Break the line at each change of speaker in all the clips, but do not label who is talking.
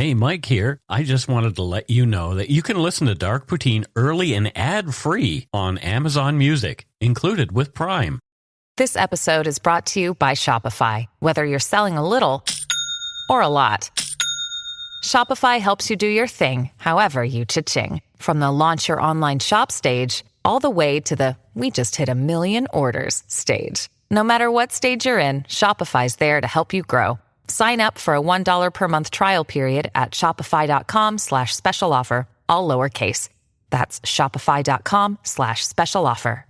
Hey, Mike here. I just wanted to let you know that you can listen to Dark Poutine early and ad-free on Amazon Music, included with Prime.
This episode is brought to you by Shopify. Whether you're selling a little or a lot, Shopify helps you do your thing, however you cha-ching. From the launch your online shop stage, all the way to the we just hit 1 million orders stage. No matter what stage you're in, Shopify's there to help you grow. Sign up for a $1 per month trial period at shopify.com/special offer, all lowercase. That's shopify.com/special offer.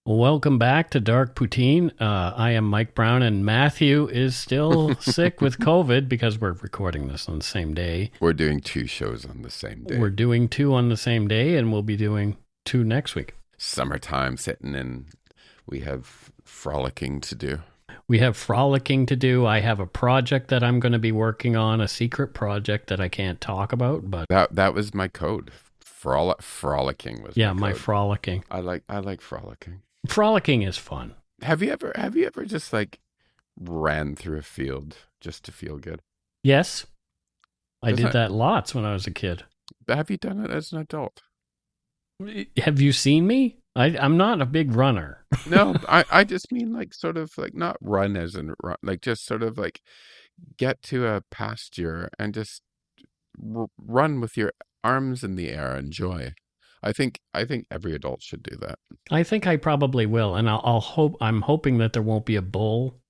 Welcome back to Dark Poutine. I am Mike Brown, and Matthew is still sick with COVID because we're recording this on the same day.
We're doing 2 shows on the same day.
We're doing 2 on the same day, and we'll be doing 2 next week.
Summertime sitting in. We have frolicking to do. I have a project that I'm going to be working on, a secret project that I can't talk about. But that was my code. Frolicking was my
frolicking.
I like frolicking.
Frolicking is fun.
Have you ever just like ran through a field just to feel good?
Yes. I did that lots when I was a kid.
Have you done it as an adult?
Have you seen me? I'm not a big runner.
No, I just mean like sort of like not run as in run, like just sort of like get to a pasture and just run with your arms in the air, enjoy. I think every adult should do that. I
think I probably will, and I'm hoping that there won't be a bull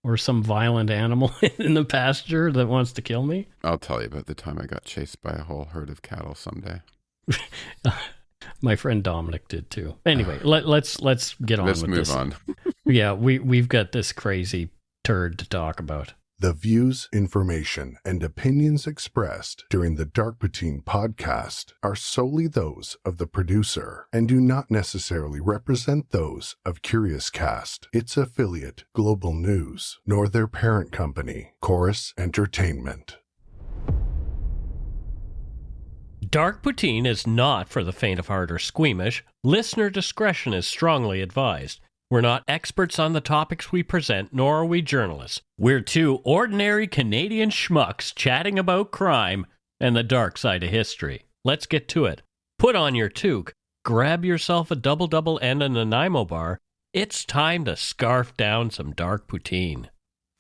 or some violent animal in the pasture that wants to kill me.
I'll tell you about the time I got chased by a whole herd of cattle someday.
My friend Dominic did too. Anyway, let's get on with this.
Let's move on.
Yeah, we've got this crazy turd to talk about.
The views, information, and opinions expressed during the Dark Poutine podcast are solely those of the producer and do not necessarily represent those of Curious Cast, its affiliate, Global News, nor their parent company, Chorus Entertainment.
Dark Poutine is not for the faint of heart or squeamish. Listener discretion is strongly advised. We're not experts on the topics we present, nor are we journalists. We're 2 ordinary Canadian schmucks chatting about crime and the dark side of history. Let's get to it. Put on your toque, grab yourself a double-double and a Nanaimo bar. It's time to scarf down some Dark Poutine.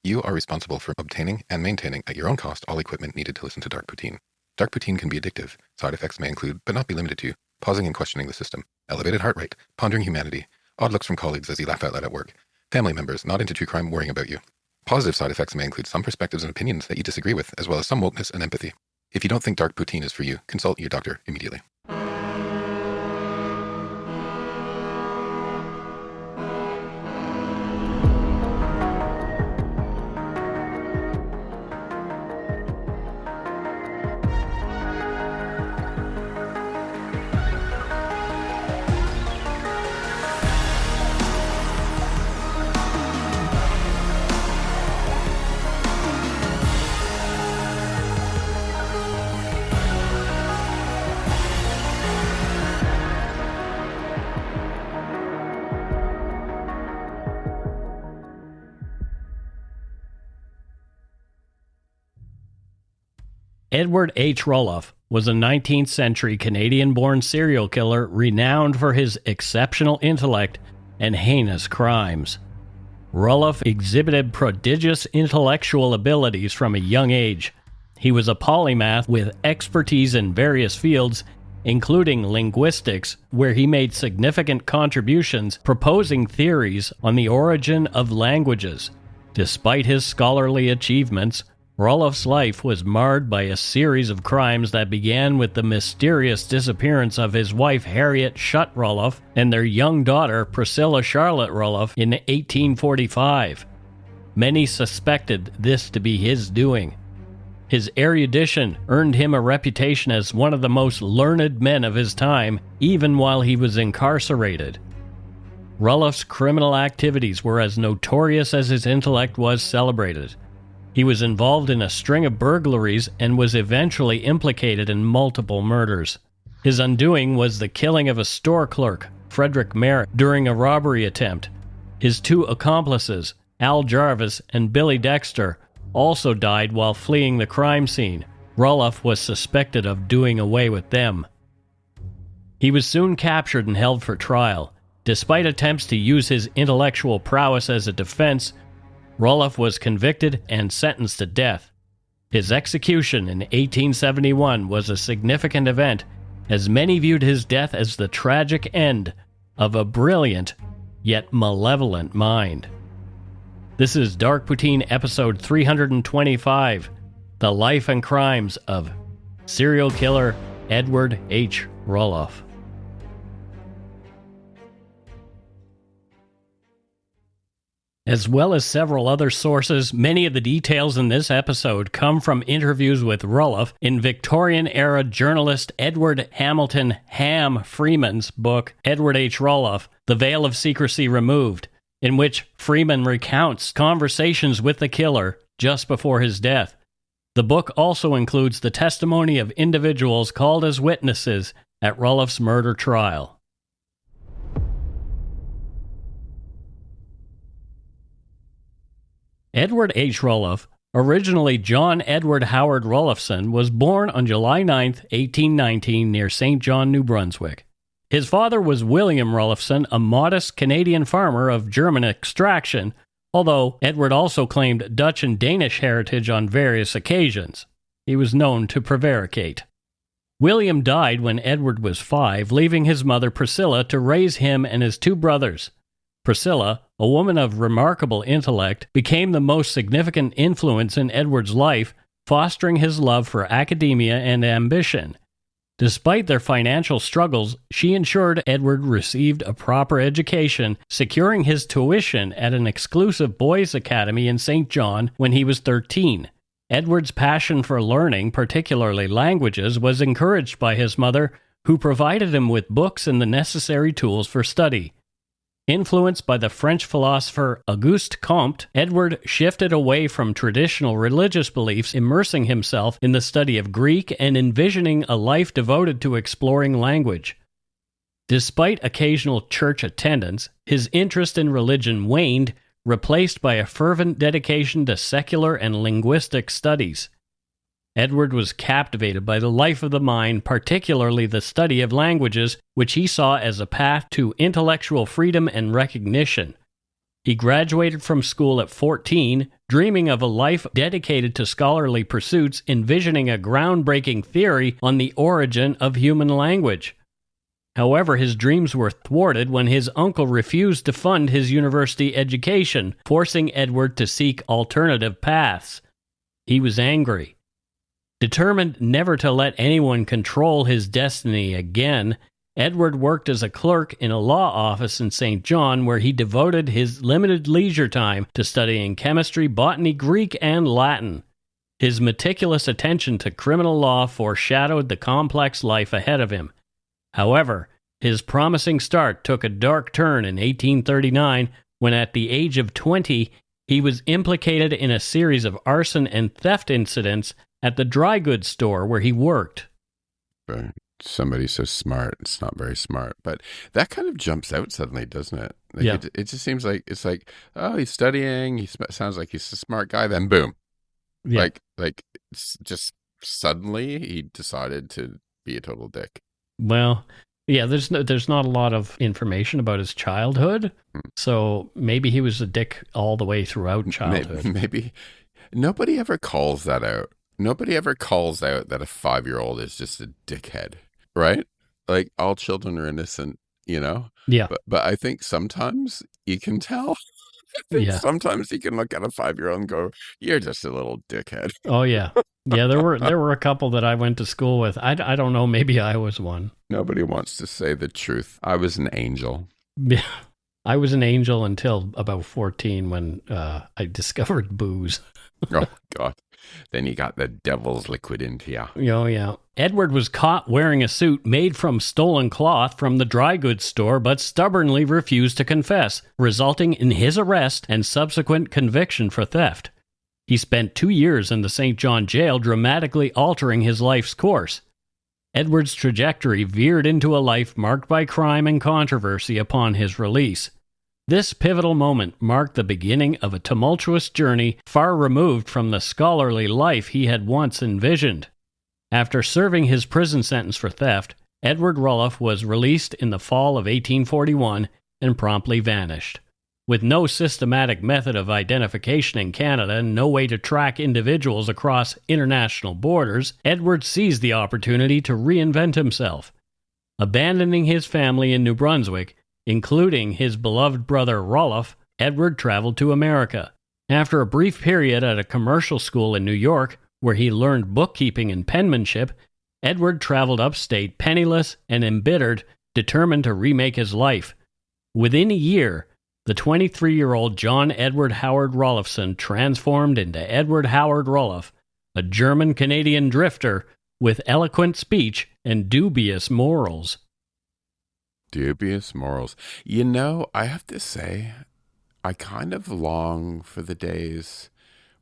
You are responsible for obtaining and maintaining at your own cost all equipment needed to listen to Dark Poutine. Dark Poutine can be addictive. Side effects may include, but not be limited to, pausing and questioning the system, elevated heart rate, pondering humanity, odd looks from colleagues as you laugh out loud at work, family members not into true crime worrying about you. Positive side effects may include some perspectives and opinions that you disagree with, as well as some wokeness and empathy. If you don't think Dark Poutine is for you, consult your doctor immediately.
Edward H. Rulloff was a 19th century Canadian-born serial killer renowned for his exceptional intellect and heinous crimes. Rulloff exhibited prodigious intellectual abilities from a young age. He was a polymath with expertise in various fields, including linguistics, where he made significant contributions proposing theories on the origin of languages. Despite his scholarly achievements, Rulloff's life was marred by a series of crimes that began with the mysterious disappearance of his wife Harriet Schutt Rulloff and their young daughter Priscilla Charlotte Rulloff in 1845. Many suspected this to be his doing. His erudition earned him a reputation as one of the most learned men of his time, even while he was incarcerated. Rulloff's criminal activities were as notorious as his intellect was celebrated. He was involved in a string of burglaries and was eventually implicated in multiple murders. His undoing was the killing of a store clerk, Frederick Merrick, during a robbery attempt. His two accomplices, Al Jarvis and Billy Dexter, also died while fleeing the crime scene. Rulloff was suspected of doing away with them. He was soon captured and held for trial. Despite attempts to use his intellectual prowess as a defense, Rulloff was convicted and sentenced to death. His execution in 1871 was a significant event, as many viewed his death as the tragic end of a brilliant yet malevolent mind. This is Dark Poutine episode 325, The Life and Crimes of Serial Killer Edward H. Rulloff. As well as several other sources, many of the details in this episode come from interviews with Rulloff in Victorian-era journalist Edward Hamilton Ham Freeman's book, Edward H. Rulloff, The Veil of Secrecy Removed, in which Freeman recounts conversations with the killer just before his death. The book also includes the testimony of individuals called as witnesses at Rulloff's murder trial. Edward H. Rulloff, originally John Edward Howard Rulloffson, was born on July 9, 1819, near St. John, New Brunswick. His father was William Rulloffson, a modest Canadian farmer of German extraction, although Edward also claimed Dutch and Danish heritage on various occasions. He was known to prevaricate. William died when Edward was 5, leaving his mother Priscilla to raise him and his two brothers. Priscilla, a woman of remarkable intellect, became the most significant influence in Edward's life, fostering his love for academia and ambition. Despite their financial struggles, she ensured Edward received a proper education, securing his tuition at an exclusive boys' academy in St. John when he was 13. Edward's passion for learning, particularly languages, was encouraged by his mother, who provided him with books and the necessary tools for study. Influenced by the French philosopher Auguste Comte, Edward shifted away from traditional religious beliefs, immersing himself in the study of Greek and envisioning a life devoted to exploring language. Despite occasional church attendance, his interest in religion waned, replaced by a fervent dedication to secular and linguistic studies. Edward was captivated by the life of the mind, particularly the study of languages, which he saw as a path to intellectual freedom and recognition. He graduated from school at 14, dreaming of a life dedicated to scholarly pursuits, envisioning a groundbreaking theory on the origin of human language. However, his dreams were thwarted when his uncle refused to fund his university education, forcing Edward to seek alternative paths. He was angry. Determined never to let anyone control his destiny again, Edward worked as a clerk in a law office in St. John, where he devoted his limited leisure time to studying chemistry, botany, Greek, and Latin. His meticulous attention to criminal law foreshadowed the complex life ahead of him. However, his promising start took a dark turn in 1839 when, at the age of 20, he was implicated in a series of arson and theft incidents at the dry goods store where he worked.
Somebody so smart, it's not very smart. But that kind of jumps out suddenly, doesn't it? Like
yeah.
It just seems like, it's like, oh, he's studying, he sounds like he's a smart guy, then boom.
Yeah.
Like it's just suddenly he decided to be a total dick.
Well, yeah, there's not a lot of information about his childhood, so maybe he was a dick all the way throughout childhood.
Maybe. Nobody ever calls that out. Nobody ever calls out that a 5-year-old is just a dickhead, right? Like, all children are innocent, you know?
Yeah.
But I think sometimes you can tell. Sometimes you can look at a 5-year-old and go, you're just a little dickhead.
Oh, yeah. Yeah, there were a couple that I went to school with. I don't know, maybe I was one.
Nobody wants to say the truth. I was an angel.
Yeah. I was an angel until about 14 when I discovered booze.
Oh, God. Then you got the devil's liquid into you.
Oh, yeah. Edward was caught wearing a suit made from stolen cloth from the dry goods store, but stubbornly refused to confess, resulting in his arrest and subsequent conviction for theft. He spent 2 years in the St. John jail, dramatically altering his life's course. Edward's trajectory veered into a life marked by crime and controversy upon his release. This pivotal moment marked the beginning of a tumultuous journey far removed from the scholarly life he had once envisioned. After serving his prison sentence for theft, Edward Rulloff was released in the fall of 1841 and promptly vanished. With no systematic method of identification in Canada and no way to track individuals across international borders, Edward seized the opportunity to reinvent himself. Abandoning his family in New Brunswick, including his beloved brother Rulloff, Edward traveled to America. After a brief period at a commercial school in New York, where he learned bookkeeping and penmanship, Edward traveled upstate penniless and embittered, determined to remake his life. Within a year, the 23-year-old John Edward Howard Rulloffson transformed into Edward Howard Rulloff, a German-Canadian drifter with eloquent speech and dubious morals.
Dubious morals. You know, I have to say, I kind of long for the days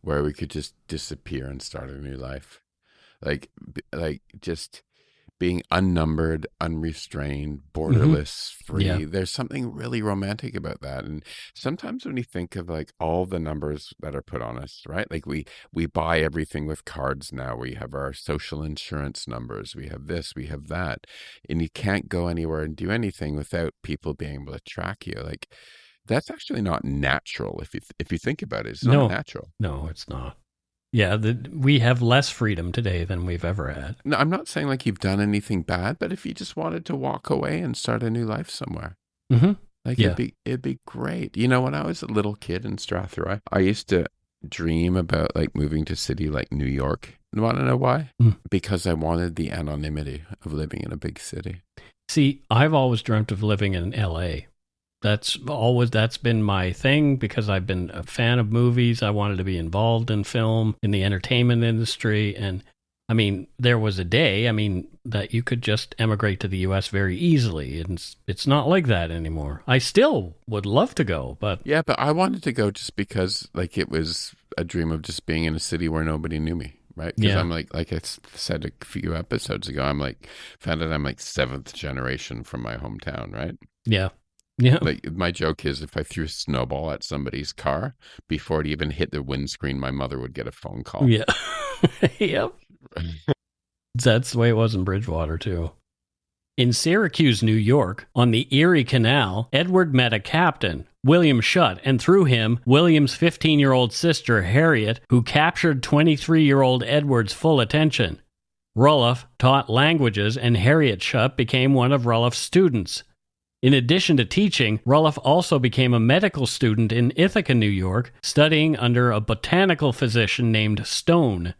where we could just disappear and start a new life. Like just being unnumbered, unrestrained, borderless, free.
Yeah.
There's something really romantic about that. And sometimes when you think of like all the numbers that are put on us, right? Like we buy everything with cards now. We have our social insurance numbers. We have this, we have that. And you can't go anywhere and do anything without people being able to track you. Like that's actually not natural if you think about it. It's not natural.
No, it's not. Yeah, we have less freedom today than we've ever had.
No, I'm not saying like you've done anything bad, but if you just wanted to walk away and start a new life somewhere, it'd be great. You know, when I was a little kid in Strathroy, I used to dream about like moving to a city like New York. You want to know why? Because I wanted the anonymity of living in a big city.
See, I've always dreamt of living in LA. That's been my thing because I've been a fan of movies. I wanted to be involved in film, in the entertainment industry. And I mean, there was a day, that you could just emigrate to the U.S. very easily. And it's not like that anymore. I still would love to go, but...
Yeah, but I wanted to go just because like it was a dream of just being in a city where nobody knew me. Right? Because I'm like I said a few episodes ago, I'm 7th generation from my hometown, right?
Yeah. Yeah.
Like my joke is if I threw a snowball at somebody's car before it even hit the windscreen, my mother would get a phone call.
Yeah. Yep. That's the way it was in Bridgewater too. In Syracuse, New York, on the Erie Canal, Edward met a captain, William Schutt, and through him, William's 15-year-old sister, Harriet, who captured 23-year-old Edward's full attention. Rulloff taught languages, and Harriet Schutt became one of Rulloff's students. In addition to teaching, Rulloff also became a medical student in Ithaca, New York, studying under a botanical physician named Stone.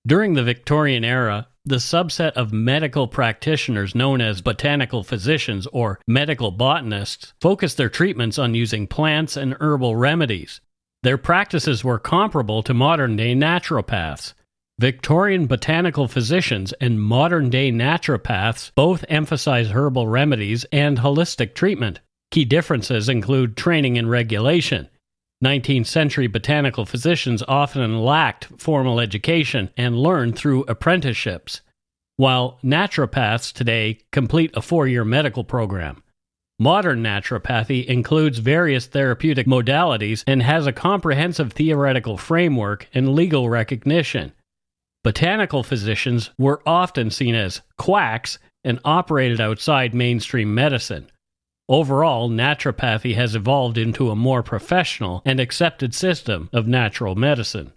During the Victorian era, the subset of medical practitioners known as botanical physicians or medical botanists focused their treatments on using plants and herbal remedies. Their practices were comparable to modern-day naturopaths. Victorian botanical physicians and modern-day naturopaths both emphasize herbal remedies and holistic treatment. Key differences include training and regulation. 19th century botanical physicians often lacked formal education and learned through apprenticeships, while naturopaths today complete a 4-year medical program. Modern naturopathy includes various therapeutic modalities and has a comprehensive theoretical framework and legal recognition. Botanical physicians were often seen as quacks and operated outside mainstream medicine. Overall, naturopathy has evolved into a more professional and accepted system of natural medicine.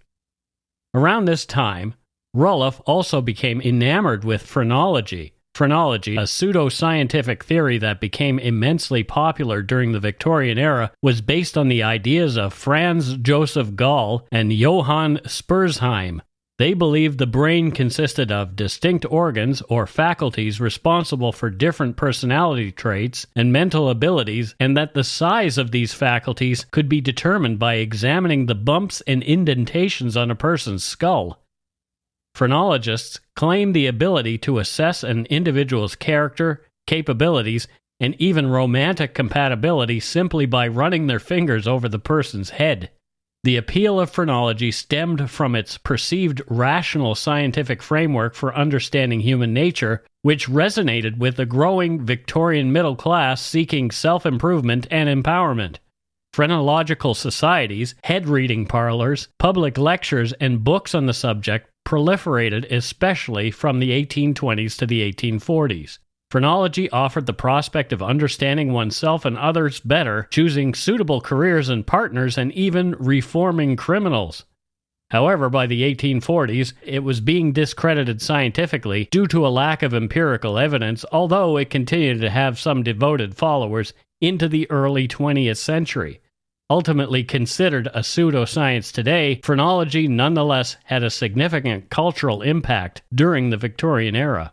Around this time, Rulloff also became enamored with phrenology. Phrenology, a pseudo-scientific theory that became immensely popular during the Victorian era, was based on the ideas of Franz Joseph Gall and Johann Spurzheim. They believed the brain consisted of distinct organs or faculties responsible for different personality traits and mental abilities, and that the size of these faculties could be determined by examining the bumps and indentations on a person's skull. Phrenologists claim the ability to assess an individual's character, capabilities, and even romantic compatibility simply by running their fingers over the person's head. The appeal of phrenology stemmed from its perceived rational scientific framework for understanding human nature, which resonated with the growing Victorian middle class seeking self-improvement and empowerment. Phrenological societies, head-reading parlors, public lectures, and books on the subject proliferated especially from the 1820s to the 1840s. Phrenology offered the prospect of understanding oneself and others better, choosing suitable careers and partners, and even reforming criminals. However, by the 1840s, it was being discredited scientifically due to a lack of empirical evidence, although it continued to have some devoted followers into the early 20th century. Ultimately considered a pseudoscience today, phrenology nonetheless had a significant cultural impact during the Victorian era.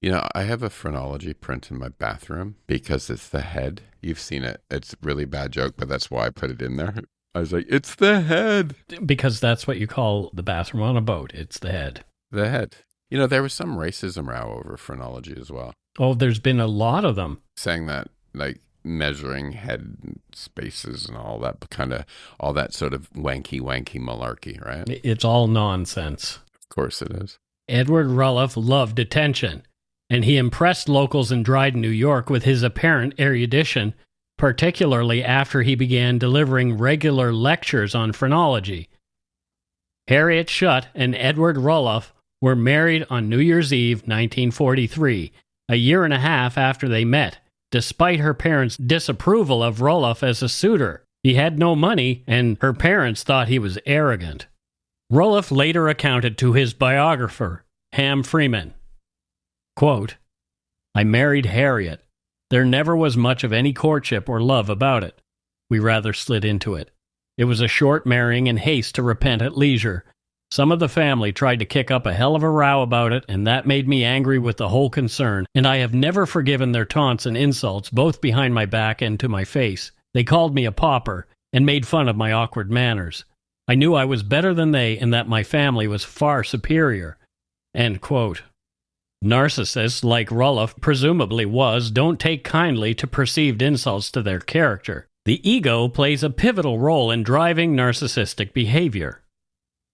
You know, I have a phrenology print in my bathroom because it's the head. You've seen it. It's a really bad joke, but that's why I put it in there. I was like, it's the head.
Because that's what you call the bathroom on a boat. It's the head.
The head. You know, there was some racism row over phrenology as well.
Oh, there's been a lot of them.
Saying that, like, measuring head spaces and all that kind of, all that sort of wanky malarkey, right?
It's all nonsense.
Of course it is.
Edward Rulloff loved attention, and he impressed locals in Dryden, New York with his apparent erudition, particularly after he began delivering regular lectures on phrenology. Harriet Schutt and Edward Rulloff were married on New Year's Eve, 1943, a year and a half after they met, despite her parents' disapproval of Rulloff as a suitor. He had no money, and her parents thought he was arrogant. Rulloff later accounted to his biographer, Ham Freeman, quote, "I married Harriet. There never was much of any courtship or love about it. We rather slid into it. It was a short marrying in haste to repent at leisure. Some of the family tried to kick up a hell of a row about it, and that made me angry with the whole concern, and I have never forgiven their taunts and insults, both behind my back and to my face. They called me a pauper, and made fun of my awkward manners. I knew I was better than they, and that my family was far superior." End quote. Narcissists, like Rulloff presumably was, don't take kindly to perceived insults to their character. The ego plays a pivotal role in driving narcissistic behavior.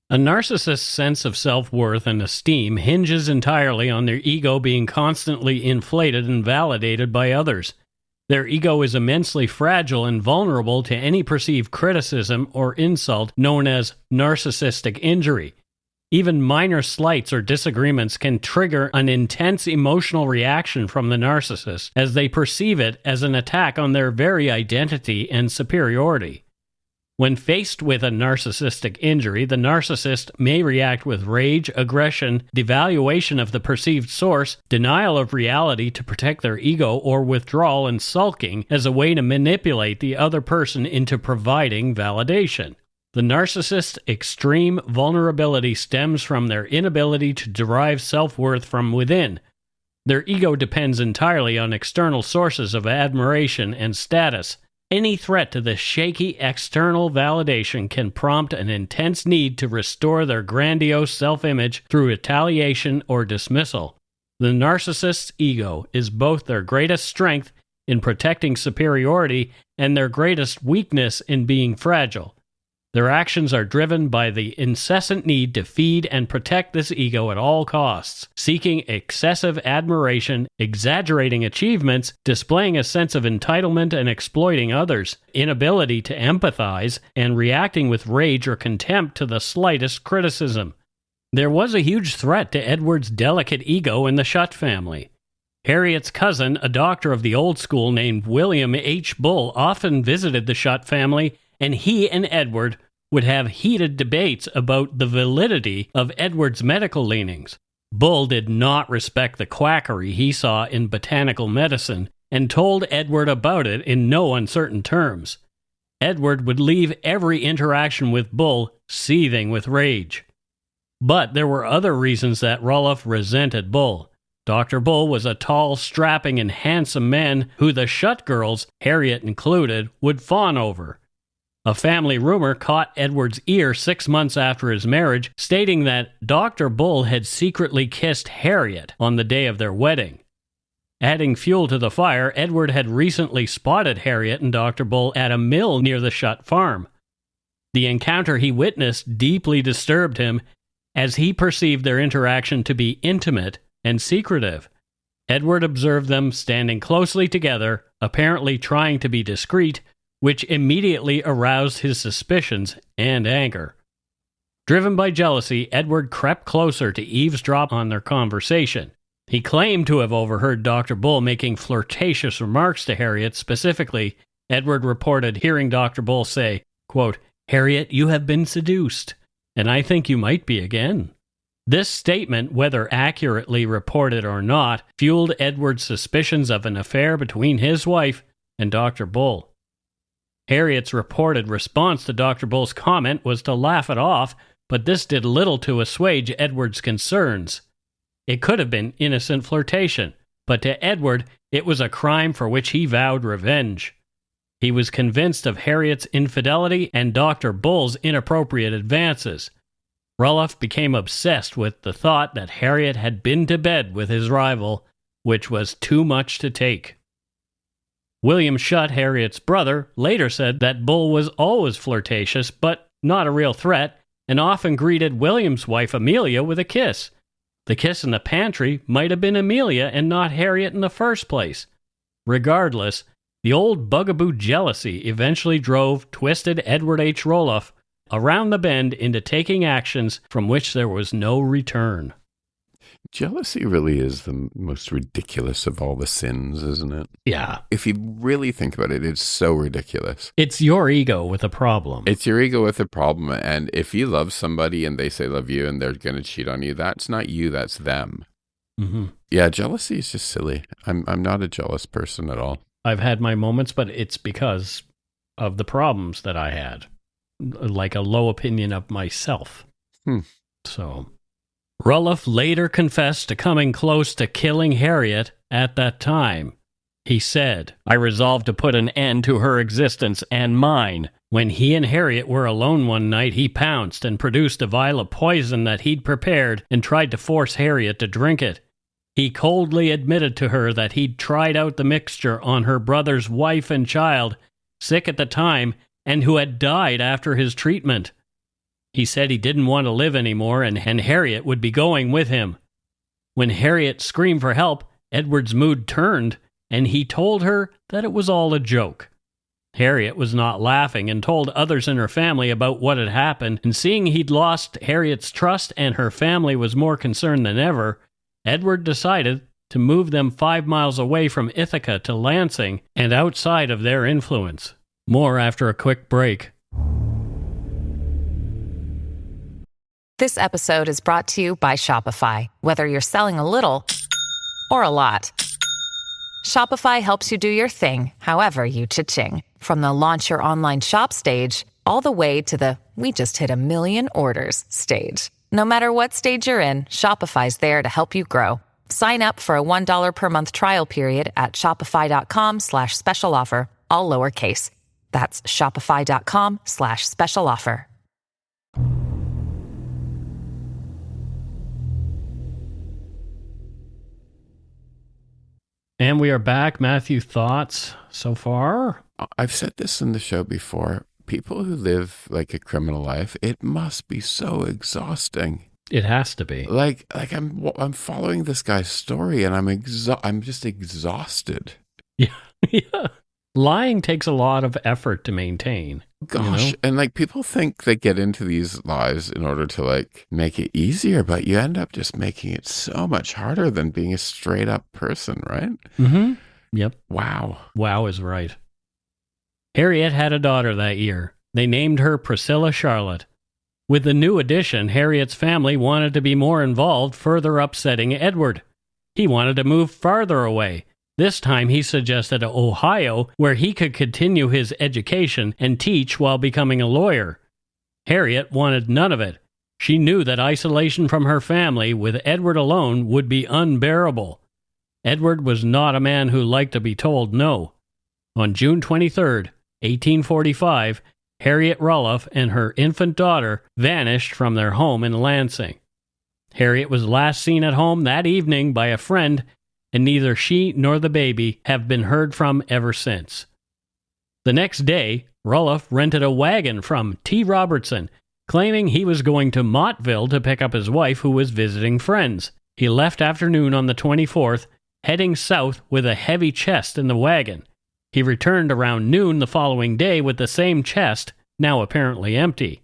A narcissist's sense of self-worth and esteem hinges entirely on their ego being constantly inflated and validated by others. Their ego is immensely fragile and vulnerable to any perceived criticism or insult known as narcissistic injury. Even minor slights or disagreements can trigger an intense emotional reaction from the narcissist as they perceive it as an attack on their very identity and superiority. When faced with a narcissistic injury, the narcissist may react with rage, aggression, devaluation of the perceived source, denial of reality to protect their ego, or withdrawal and sulking as a way to manipulate the other person into providing validation. The narcissist's extreme vulnerability stems from their inability to derive self-worth from within. Their ego depends entirely on external sources of admiration and status. Any threat to this shaky external validation can prompt an intense need to restore their grandiose self-image through retaliation or dismissal. The narcissist's ego is both their greatest strength in protecting superiority and their greatest weakness in being fragile. Their actions are driven by the incessant need to feed and protect this ego at all costs, seeking excessive admiration, exaggerating achievements, displaying a sense of entitlement and exploiting others, inability to empathize, and reacting with rage or contempt to the slightest criticism. There was a huge threat to Edward's delicate ego in the Schutt family. Harriet's cousin, a doctor of the old school named William H. Bull, often visited the Schutt family, and he and Edward would have heated debates about the validity of Edward's medical leanings. Bull did not respect the quackery he saw in botanical medicine and told Edward about it in no uncertain terms. Edward would leave every interaction with Bull seething with rage. But there were other reasons that Rulloff resented Bull. Dr. Bull was a tall, strapping, and handsome man who the Schutt girls, Harriet included, would fawn over. A family rumor caught Edward's ear 6 months after his marriage, stating that Dr. Bull had secretly kissed Harriet on the day of their wedding. Adding fuel to the fire, Edward had recently spotted Harriet and Dr. Bull at a mill near the Schutt farm. The encounter he witnessed deeply disturbed him, as he perceived their interaction to be intimate and secretive. Edward observed them standing closely together, apparently trying to be discreet, which immediately aroused his suspicions and anger. Driven by jealousy, Edward crept closer to eavesdrop on their conversation. He claimed to have overheard Dr. Bull making flirtatious remarks to Harriet. Specifically, Edward reported hearing Dr. Bull say, quote, "Harriet, you have been seduced, and I think you might be again." This statement, whether accurately reported or not, fueled Edward's suspicions of an affair between his wife and Dr. Bull. Harriet's reported response to Dr. Bull's comment was to laugh it off, but this did little to assuage Edward's concerns. It could have been innocent flirtation, but to Edward, it was a crime for which he vowed revenge. He was convinced of Harriet's infidelity and Dr. Bull's inappropriate advances. Rulloff became obsessed with the thought that Harriet had been to bed with his rival, which was too much to take. William Schutt, Harriet's brother, later said that Bull was always flirtatious, but not a real threat, and often greeted William's wife Amelia with a kiss. The kiss in the pantry might have been Amelia and not Harriet in the first place. Regardless, the old bugaboo jealousy eventually drove twisted Edward H. Rulloff around the bend into taking actions from which there was no return.
Jealousy really is the most ridiculous of all the sins, isn't it?
Yeah.
If you really think about it, it's so ridiculous.
It's your ego with a problem.
It's your ego with a problem. And if you love somebody and they say love you and they're going to cheat on you, that's not you, that's them.
Mm-hmm.
Yeah, jealousy is just silly. I'm not a jealous person at all.
I've had my moments, but it's because of the problems that I had. Like a low opinion of myself. So, Rulloff later confessed to coming close to killing Harriet at that time. He said, "I resolved to put an end to her existence and mine. When he and Harriet were alone one night, he pounced and produced a vial of poison that he'd prepared and tried to force Harriet to drink it. He coldly admitted to her that he'd tried out the mixture on her brother's wife and child, sick at the time, and who had died after his treatment. He said he didn't want to live anymore, and Harriet would be going with him. When Harriet screamed for help, Edward's mood turned, and he told her that it was all a joke. Harriet was not laughing and told others in her family about what had happened, and seeing he'd lost Harriet's trust and her family was more concerned than ever, Edward decided to move them 5 miles away from Ithaca to Lansing and outside of their influence. More after a quick break.
This episode is brought to you by Shopify. Whether you're selling a little or a lot, Shopify helps you do your thing, however you cha-ching. From the launch your online shop stage, all the way to the we just hit 1 million orders stage. No matter what stage you're in, Shopify's there to help you grow. Sign up for a $1 per month trial period at shopify.com/special offer, all lowercase. That's shopify.com/special offer.
And we are back. Matthew, thoughts so far?
I've said this in the show before. People who live like a criminal life, it must be so exhausting.
It has to be.
Like I'm following this guy's story, and I'm just exhausted.
Yeah, yeah. Lying takes a lot of effort to maintain.
Gosh,
you know?
And like people think they get into these lies in order to like make it easier, but you end up just making it so much harder than being a straight up person, right?
Mm-hmm. Yep.
Wow.
Wow is right. Harriet had a daughter that year. They named her Priscilla Charlotte. With the new addition, Harriet's family wanted to be more involved, further upsetting Edward. He wanted to move farther away. This time he suggested Ohio, where he could continue his education and teach while becoming a lawyer. Harriet wanted none of it. She knew that isolation from her family with Edward alone would be unbearable. Edward was not a man who liked to be told no. On June 23rd, 1845, Harriet Rulloff and her infant daughter vanished from their home in Lansing. Harriet was last seen at home that evening by a friend, and neither she nor the baby have been heard from ever since. The next day, Rulloff rented a wagon from T. Robertson, claiming he was going to Mottville to pick up his wife who was visiting friends. He left afternoon on the 24th, heading south with a heavy chest in the wagon. He returned around noon the following day with the same chest, now apparently empty.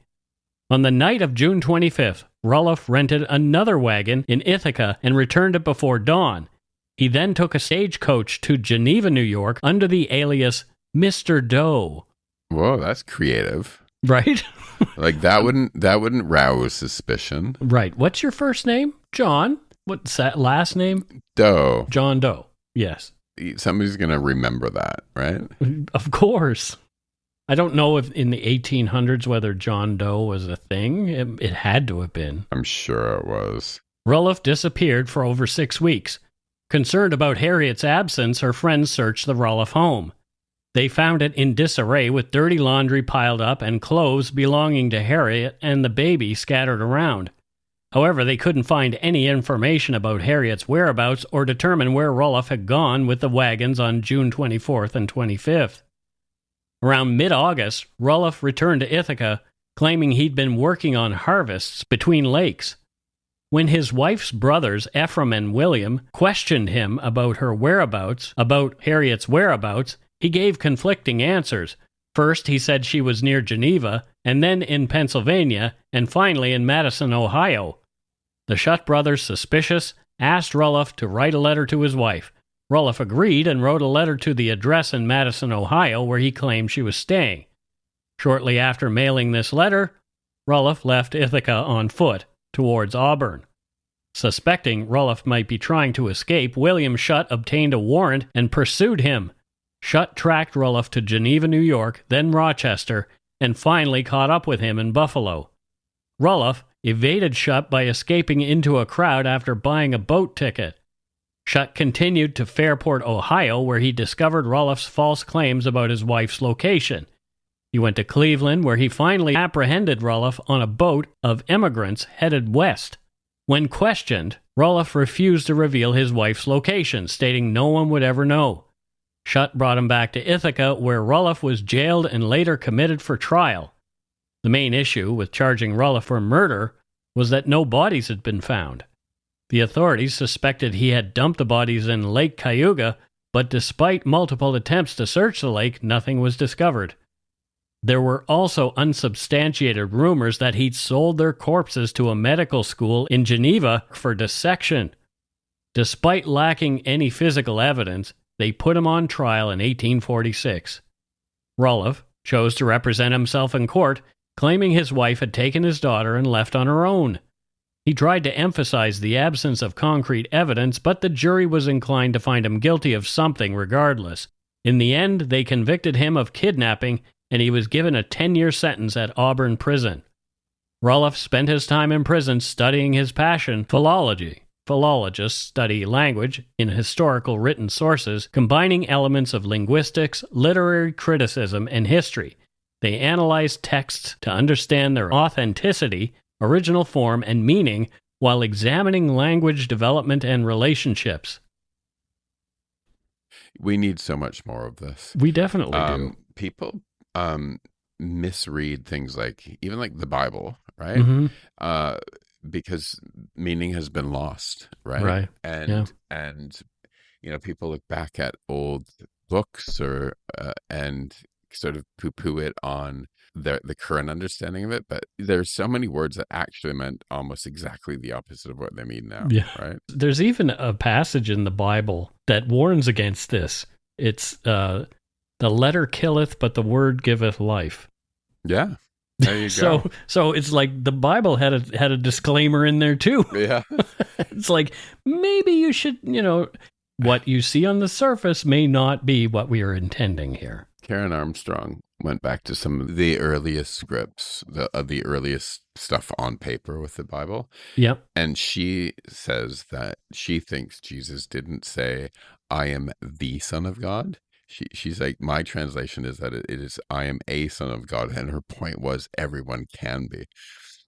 On the night of June 25th, Rulloff rented another wagon in Ithaca and returned it before dawn. He then took a stagecoach to Geneva, New York, under the alias Mr. Doe.
Whoa, that's creative.
Right?
Like that wouldn't rouse suspicion.
Right. What's your first name? John. What's that last name?
Doe.
John Doe. Yes.
Somebody's going to remember that, right?
Of course. I don't know if in the 1800s whether John Doe was a thing. It had to have been.
I'm sure it was.
Rulloff disappeared for over 6 weeks. Concerned about Harriet's absence, her friends searched the Rulloff home. They found it in disarray with dirty laundry piled up and clothes belonging to Harriet and the baby scattered around. However, they couldn't find any information about Harriet's whereabouts or determine where Rulloff had gone with the wagons on June 24th and 25th. Around mid-August, Rulloff returned to Ithaca, claiming he'd been working on harvests between lakes. When his wife's brothers, Ephraim and William, questioned him about Harriet's whereabouts, he gave conflicting answers. First, he said she was near Geneva, and then in Pennsylvania, and finally in Madison, Ohio. The Schutt brothers, suspicious, asked Rulloff to write a letter to his wife. Rulloff agreed and wrote a letter to the address in Madison, Ohio, where he claimed she was staying. Shortly after mailing this letter, Rulloff left Ithaca on foot towards Auburn. Suspecting Rulloff might be trying to escape, William Schutt obtained a warrant and pursued him. Schutt tracked Rulloff to Geneva, New York, then Rochester, and finally caught up with him in Buffalo. Rulloff evaded Schutt by escaping into a crowd after buying a boat ticket. Schutt continued to Fairport, Ohio, where he discovered Rulloff's false claims about his wife's location. He went to Cleveland, where he finally apprehended Rulloff on a boat of immigrants headed west. When questioned, Rulloff refused to reveal his wife's location, stating no one would ever know. Schutt brought him back to Ithaca, where Rulloff was jailed and later committed for trial. The main issue with charging Rulloff for murder was that no bodies had been found. The authorities suspected he had dumped the bodies in Lake Cayuga, but despite multiple attempts to search the lake, nothing was discovered. There were also unsubstantiated rumors that he'd sold their corpses to a medical school in Geneva for dissection. Despite lacking any physical evidence, they put him on trial in 1846. Rulloff chose to represent himself in court, claiming his wife had taken his daughter and left on her own. He tried to emphasize the absence of concrete evidence, but the jury was inclined to find him guilty of something regardless. In the end, they convicted him of kidnapping, and he was given a 10-year sentence at Auburn Prison. Rulloff spent his time in prison studying his passion, philology. Philologists study language in historical written sources, combining elements of linguistics, literary criticism, and history. They analyze texts to understand their authenticity, original form, and meaning, while examining language development and relationships.
We need so much more of this.
We definitely do.
People misread things even like the Bible, right?
Mm-hmm.
Because meaning has been lost, right?
Right.
And people look back at old books and sort of poo-poo it on the current understanding of it, but there's so many words that actually meant almost exactly the opposite of what they mean now, right?
There's even a passage in the Bible that warns against this. It's the letter killeth, but the word giveth life.
Yeah. There you go.
So it's like the Bible had a disclaimer in there too.
Yeah.
It's like, maybe you should, what you see on the surface may not be what we are intending here.
Karen Armstrong went back to some of the earliest scripts, the earliest stuff on paper with the Bible.
Yep.
And she says that she thinks Jesus didn't say, I am the Son of God. She's like, my translation is that it is, I am a son of God. And her point was everyone can be.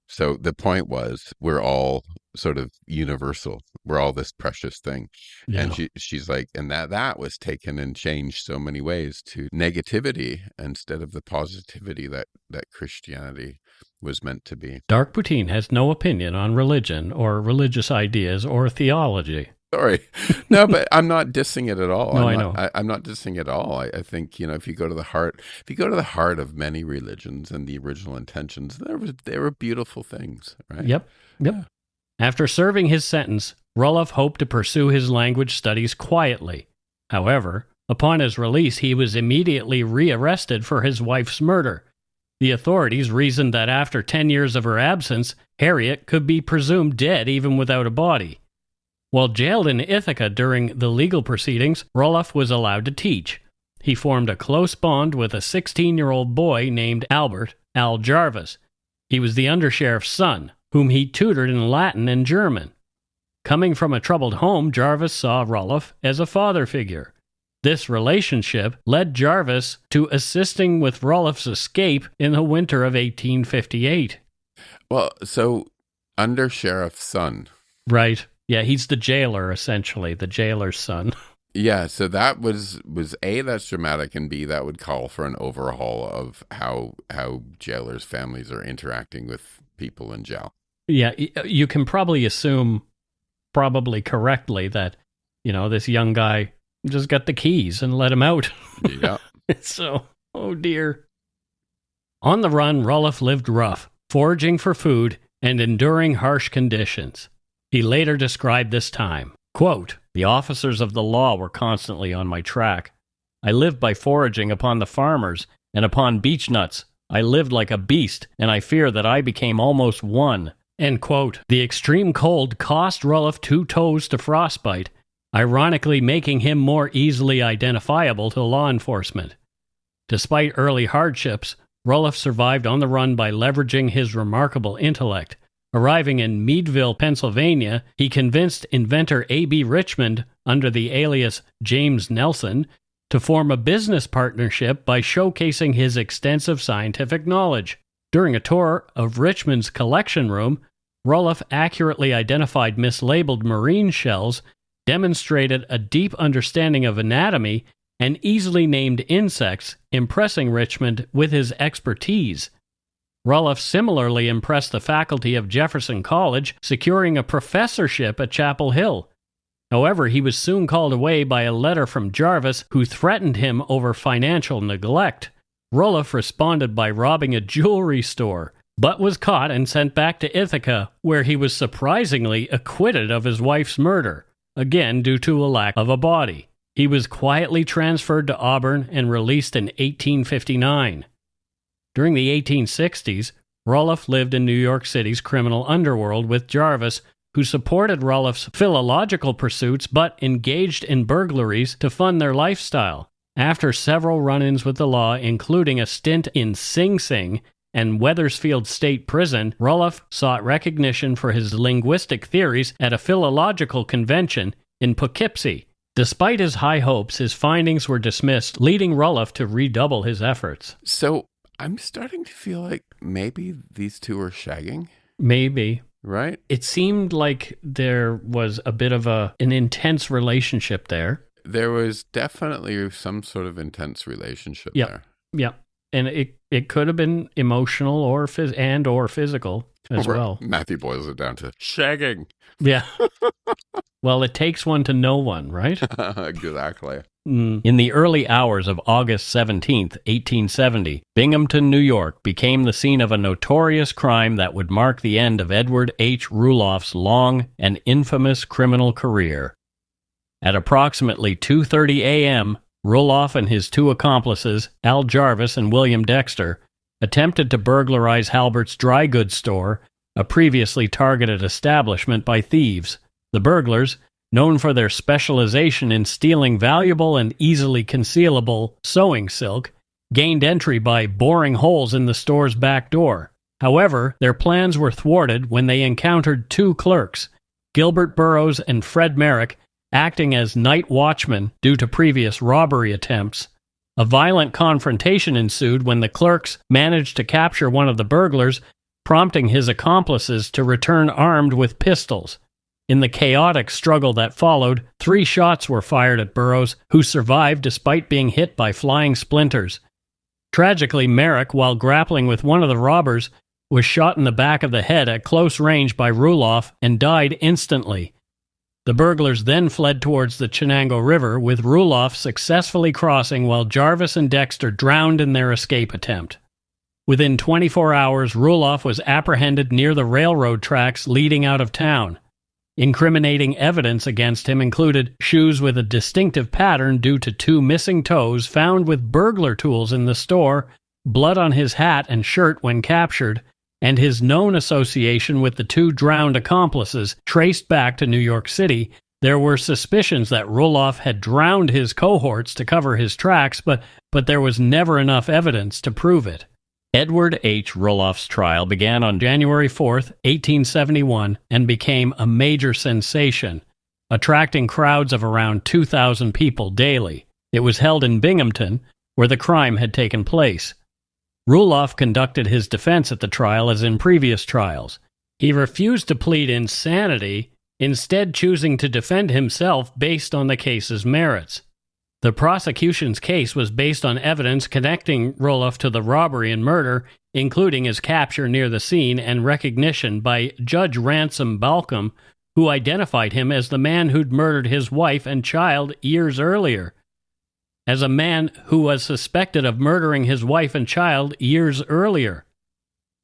So the point was, we're all sort of universal. We're all this precious thing.
Yeah.
And she's like, and that was taken and changed so many ways to negativity instead of the positivity that Christianity was meant to be.
Dark Poutine has no opinion on religion or religious ideas or theology.
Sorry. No, but I'm not dissing it at all.
No, I know.
I'm not dissing it at all. I think, if you go to the heart of many religions and the original intentions, there were beautiful things, right?
Yep.
Yeah.
After serving his sentence, Rulloff hoped to pursue his language studies quietly. However, upon his release, he was immediately rearrested for his wife's murder. The authorities reasoned that after 10 years of her absence, Harriet could be presumed dead even without a body. While jailed in Ithaca during the legal proceedings, Rulloff was allowed to teach. He formed a close bond with a 16-year-old boy named Al Jarvis. He was the undersheriff's son, whom he tutored in Latin and German. Coming from a troubled home, Jarvis saw Rulloff as a father figure. This relationship led Jarvis to assisting with Rulloff's escape in the winter of 1858.
Well, so undersheriff's son.
Right. Yeah, he's the jailer, essentially, the jailer's son.
Yeah, so that was A, that's dramatic, and B, that would call for an overhaul of how jailers' families are interacting with people in jail.
Yeah, you can probably assume, probably correctly, that, this young guy just got the keys and let him out.
Yeah.
So, oh dear. On the run, Rulloff lived rough, foraging for food and enduring harsh conditions. He later described this time, quote, "The officers of the law were constantly on my track. I lived by foraging upon the farmers and upon beech nuts. I lived like a beast, and I fear that I became almost one." End quote. The extreme cold cost Rulloff 2 toes to frostbite, ironically making him more easily identifiable to law enforcement. Despite early hardships, Rulloff survived on the run by leveraging his remarkable intellect. Arriving in Meadville, Pennsylvania, he convinced inventor A.B. Richmond, under the alias James Nelson, to form a business partnership by showcasing his extensive scientific knowledge. During a tour of Richmond's collection room, Rulloff accurately identified mislabeled marine shells, demonstrated a deep understanding of anatomy, and easily named insects, impressing Richmond with his expertise. Rulloff similarly impressed the faculty of Jefferson College, securing a professorship at Chapel Hill. However, he was soon called away by a letter from Jarvis, who threatened him over financial neglect. Rulloff responded by robbing a jewelry store, but was caught and sent back to Ithaca, where he was surprisingly acquitted of his wife's murder, again due to a lack of a body. He was quietly transferred to Auburn and released in 1859. During the 1860s, Rulloff lived in New York City's criminal underworld with Jarvis, who supported Rulloff's philological pursuits but engaged in burglaries to fund their lifestyle. After several run-ins with the law, including a stint in Sing Sing and Wethersfield State Prison, Rulloff sought recognition for his linguistic theories at a philological convention in Poughkeepsie. Despite his high hopes, his findings were dismissed, leading Rulloff to redouble his efforts.
So I'm starting to feel like maybe these two are shagging.
Maybe.
Right?
It seemed like there was a bit of an intense relationship there.
There was definitely some sort of intense relationship there.
Yeah. And it could have been emotional or physical as well.
Matthew boils it down to shagging.
Yeah. Well, it takes one to know one, right?
Exactly.
In the early hours of August 17th, 1870, Binghamton, New York became the scene of a notorious crime that would mark the end of Edward H. Rulloff's long and infamous criminal career. At approximately 2:30 a.m., Rulloff and his 2 accomplices, Al Jarvis and William Dexter, attempted to burglarize Halbert's dry goods store, a previously targeted establishment, by thieves. The burglars, known for their specialization in stealing valuable and easily concealable sewing silk, gained entry by boring holes in the store's back door. However, their plans were thwarted when they encountered 2 clerks, Gilbert Burroughs and Fred Merrick, acting as night watchmen due to previous robbery attempts. A violent confrontation ensued when the clerks managed to capture one of the burglars, prompting his accomplices to return armed with pistols. In the chaotic struggle that followed, 3 shots were fired at Burroughs, who survived despite being hit by flying splinters. Tragically, Merrick, while grappling with one of the robbers, was shot in the back of the head at close range by Rulloff and died instantly. The burglars then fled towards the Chenango River, with Rulloff successfully crossing while Jarvis and Dexter drowned in their escape attempt. Within 24 hours, Rulloff was apprehended near the railroad tracks leading out of town. Incriminating evidence against him included shoes with a distinctive pattern due to 2 missing toes found with burglar tools in the store, blood on his hat and shirt when captured, and his known association with the 2 drowned accomplices traced back to New York City. There were suspicions that Rulloff had drowned his cohorts to cover his tracks, but there was never enough evidence to prove it. Edward H. Rulloff's trial began on January 4, 1871, and became a major sensation, attracting crowds of around 2,000 people daily. It was held in Binghamton, where the crime had taken place. Rulloff conducted his defense at the trial as in previous trials. He refused to plead insanity, instead choosing to defend himself based on the case's merits. The prosecution's case was based on evidence connecting Rulloff to the robbery and murder, including his capture near the scene and recognition by Judge Ransom Balcom, who identified him as the man who'd murdered his wife and child years earlier. As a man who was suspected of murdering his wife and child years earlier.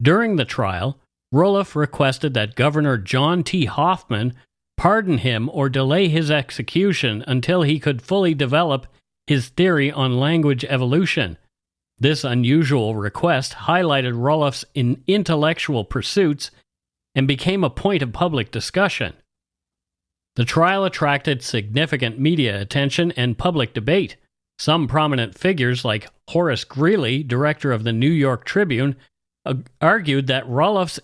During the trial, Rulloff requested that Governor John T. Hoffman pardon him or delay his execution until he could fully develop his theory on language evolution. This unusual request highlighted Rulloff's intellectual pursuits and became a point of public discussion. The trial attracted significant media attention and public debate. Some prominent figures like Horace Greeley, director of the New York Tribune, argued that Rulloff's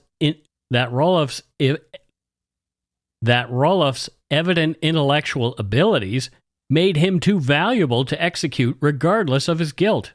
evident intellectual abilities made him too valuable to execute regardless of his guilt.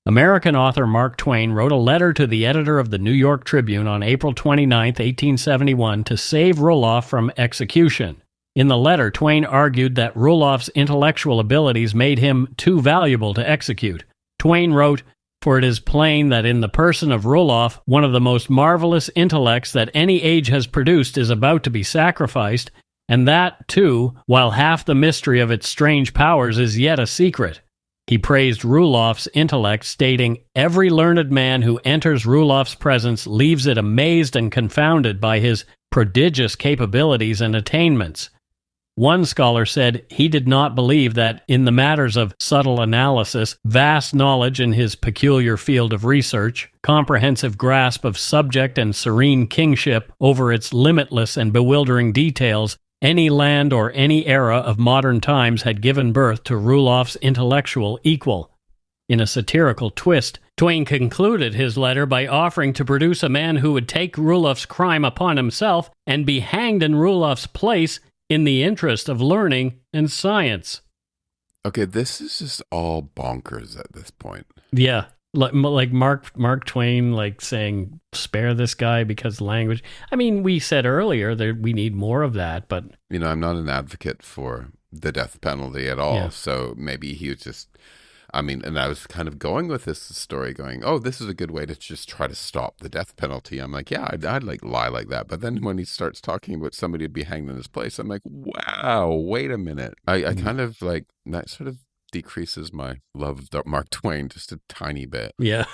American author Mark Twain wrote a letter to the editor of the New York Tribune on April 29, 1871, to save Rulloff from execution. In the letter, Twain argued that Rulloff's intellectual abilities made him too valuable to execute. Twain wrote, "For it is plain that in the person of Rulloff, one of the most marvelous intellects that any age has produced is about to be sacrificed, and that, too, while half the mystery of its strange powers is yet a secret." He praised Rulloff's intellect, stating, "Every learned man who enters Rulloff's presence leaves it amazed and confounded by his prodigious capabilities and attainments." One scholar said he did not believe that, in the matters of subtle analysis, vast knowledge in his peculiar field of research, comprehensive grasp of subject and serene kingship over its limitless and bewildering details, any land or any era of modern times had given birth to Rulloff's intellectual equal. In a satirical twist, Twain concluded his letter by offering to produce a man who would take Rulloff's crime upon himself and be hanged in Rulloff's place in the interest of learning and science.
Okay, this is just all bonkers at this point.
Yeah, like Mark Twain, like saying, spare this guy because language. I mean, we said earlier that we need more of that, but...
You know, I'm not an advocate for the death penalty at all,
Yeah.
So maybe he was just... I mean, and I was kind of going with this story going, oh, this is a good way to just try to stop the death penalty. I'm like, yeah, I'd like lie like that. But then when he starts talking about somebody would be hanged in his place, I'm like, wow, wait a minute. I kind of like, that sort of decreases my love of Mark Twain just a tiny bit.
Yeah.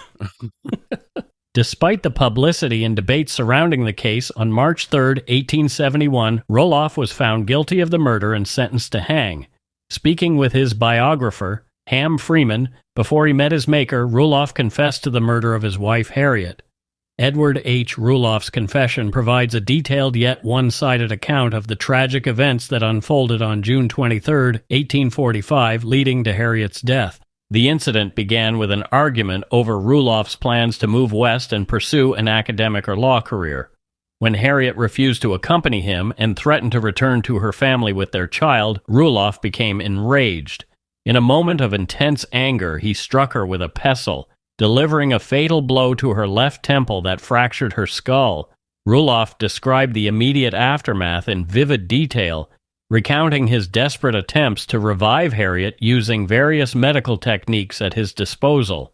Despite the publicity and debate surrounding the case, on March 3rd, 1871, Rulloff was found guilty of the murder and sentenced to hang. Speaking with his biographer, Ham Freeman, before he met his maker, Rulloff confessed to the murder of his wife, Harriet. Edward H. Rulloff's confession provides a detailed yet one-sided account of the tragic events that unfolded on June 23, 1845, leading to Harriet's death. The incident began with an argument over Rulloff's plans to move west and pursue an academic or law career. When Harriet refused to accompany him and threatened to return to her family with their child, Rulloff became enraged. In a moment of intense anger, he struck her with a pestle, delivering a fatal blow to her left temple that fractured her skull. Rulloff described the immediate aftermath in vivid detail, recounting his desperate attempts to revive Harriet using various medical techniques at his disposal.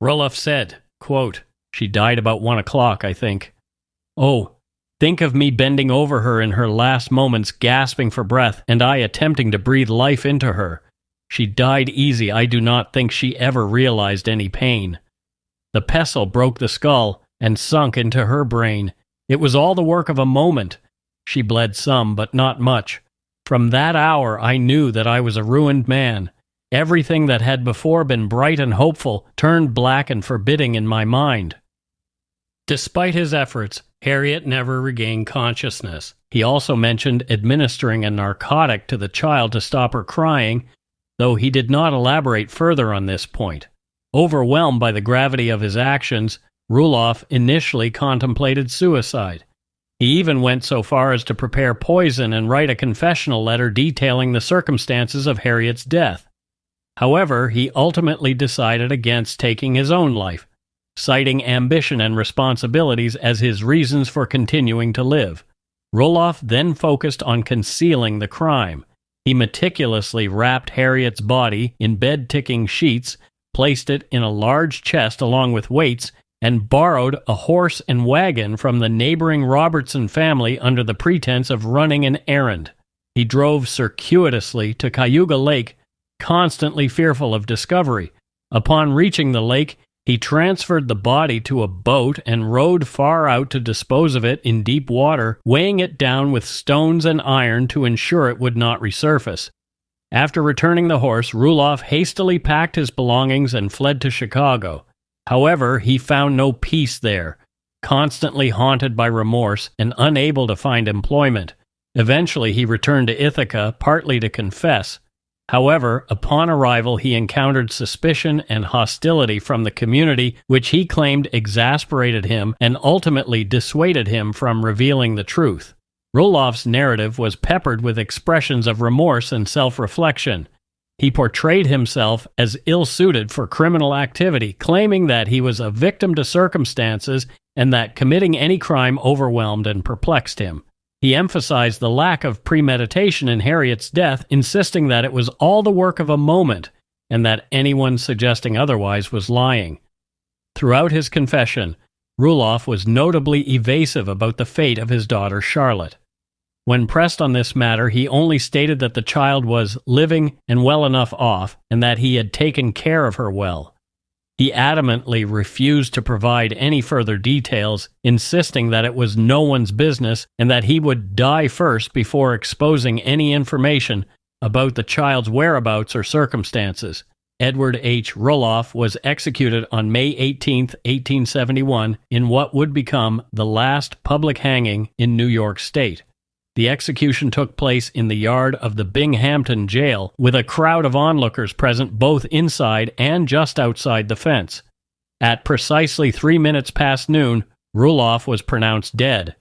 Rulloff said, quote, "She died about 1 o'clock, I think. Oh, think of me bending over her in her last moments, gasping for breath, and I attempting to breathe life into her. She died easy. I do not think she ever realized any pain. The pestle broke the skull and sunk into her brain. It was all the work of a moment. She bled some, but not much. From that hour I knew that I was a ruined man. Everything that had before been bright and hopeful turned black and forbidding in my mind." Despite his efforts, Harriet never regained consciousness. He also mentioned administering a narcotic to the child to stop her crying, though he did not elaborate further on this point. Overwhelmed by the gravity of his actions, Rulloff initially contemplated suicide. He even went so far as to prepare poison and write a confessional letter detailing the circumstances of Harriet's death. However, he ultimately decided against taking his own life, citing ambition and responsibilities as his reasons for continuing to live. Rulloff then focused on concealing the crime. He meticulously wrapped Harriet's body in bed-ticking sheets, placed it in a large chest along with weights, and borrowed a horse and wagon from the neighboring Robertson family under the pretense of running an errand. He drove circuitously to Cayuga Lake, constantly fearful of discovery. Upon reaching the lake, he transferred the body to a boat and rowed far out to dispose of it in deep water, weighing it down with stones and iron to ensure it would not resurface. After returning the horse, Rulloff hastily packed his belongings and fled to Chicago. However, he found no peace there, constantly haunted by remorse and unable to find employment. Eventually, he returned to Ithaca, partly to confess. However, upon arrival, he encountered suspicion and hostility from the community, which he claimed exasperated him and ultimately dissuaded him from revealing the truth. Rulloff's narrative was peppered with expressions of remorse and self-reflection. He portrayed himself as ill-suited for criminal activity, claiming that he was a victim to circumstances and that committing any crime overwhelmed and perplexed him. He emphasized the lack of premeditation in Harriet's death, insisting that it was all the work of a moment and that anyone suggesting otherwise was lying. Throughout his confession, Rulloff was notably evasive about the fate of his daughter Charlotte. When pressed on this matter, he only stated that the child was living and well enough off, and that he had taken care of her well. He adamantly refused to provide any further details, insisting that it was no one's business and that he would die first before exposing any information about the child's whereabouts or circumstances. Edward H. Rulloff was executed on May 18, 1871, in what would become the last public hanging in New York State. The execution took place in the yard of the Binghamton jail, with a crowd of onlookers present both inside and just outside the fence. At precisely 3 minutes past noon, Rulloff was pronounced dead.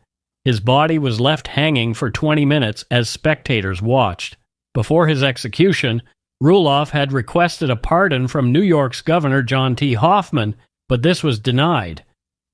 His body was left hanging for 20 minutes as spectators watched. Before his execution, Rulloff had requested a pardon from New York's Governor John T. Hoffman, but this was denied.